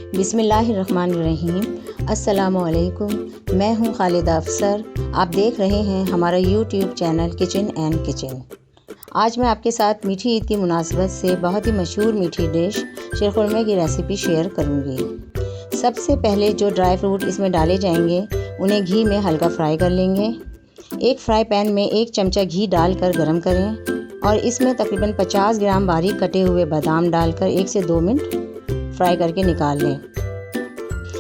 बिस्मिल्लाहिर्रहमानिर्रहीम। अस्सलामुअलैकुम। मैं हूं खालिदा अफसर। आप देख रहे हैं हमारा YouTube channel kitchen and kitchen. आज मैं आपके साथ मीठी ईद की मुनासबत से बहुत ही मशहूर मीठी डिश शीरखुरमे की रेसिपी शेयर करूंगी। सबसे पहले जो ड्राई फ्रूट इसमें डाले जाएंगे उन्हें घी में हल्का फ्राई कर लेंगे। एक फ्राई पैन में 1 चमचा घी डालकर गरम करें और इसमें तकरीबन 50 ग्राम बारीक कटे हुए बादाम डालकर 1 से 2 मिनट फ्राई करके निकाल लें।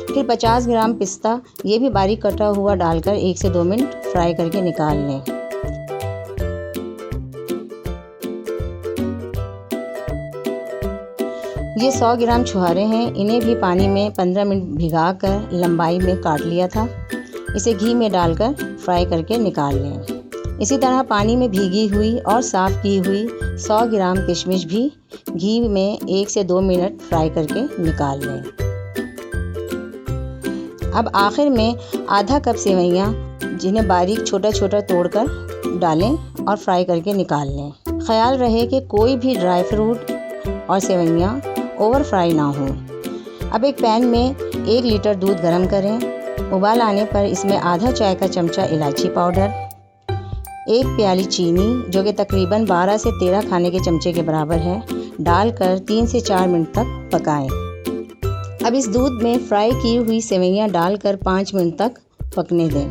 फिर 50 ग्राम पिस्ता ये भी बारीक कटा हुआ डालकर 1 से 2 मिनट फ्राई करके निकाल लें। ये 100 ग्राम छुहारे हैं, इन्हें भी पानी में 15 मिनट भिगाकर लंबाई में काट लिया था। इसे घी में डालकर फ्राई करके निकाल लें। इसी तरह पानी में भीगी हुई और साफ़ की हुई 100 ग्राम किशमिश भी घी में 1 से 2 मिनट फ्राई करके निकाल लें। अब आखिर में आधा कप सेवइयाँ जिन्हें बारीक छोटा छोटा तोड़कर डालें और फ्राई करके निकाल लें। ख्याल रहे कि कोई भी ड्राई फ्रूट और सेवइयाँ ओवर फ्राई ना हो। अब एक पैन में 1 लीटर दूध गर्म करें। उबाल आने पर इसमें आधा चाय का चमचा इलायची पाउडर, 1 प्याली चीनी जो कि तकरीबन 12 से 13 खाने के चमचे के बराबर है, डालकर 3 से 4 मिनट तक पकाएं। अब इस दूध में फ्राई की हुई सेवइयाँ डालकर 5 मिनट तक पकने दें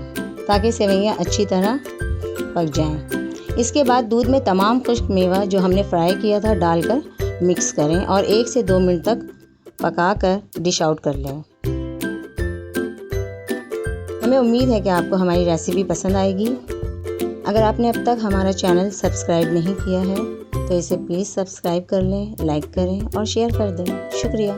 ताकि सेवइयाँ अच्छी तरह पक जाएं। इसके बाद दूध में तमाम खुश्क मेवा जो हमने फ्राई किया था डालकर मिक्स करें और 1 से 2 मिनट तक पकाकर डिश आउट कर लें। हमें उम्मीद है कि आपको हमारी रेसिपी पसंद आएगी। अगर आपने अब तक हमारा चैनल सब्सक्राइब नहीं किया है तो इसे प्लीज़ सब्सक्राइब कर लें, लाइक करें और शेयर कर दें। शुक्रिया।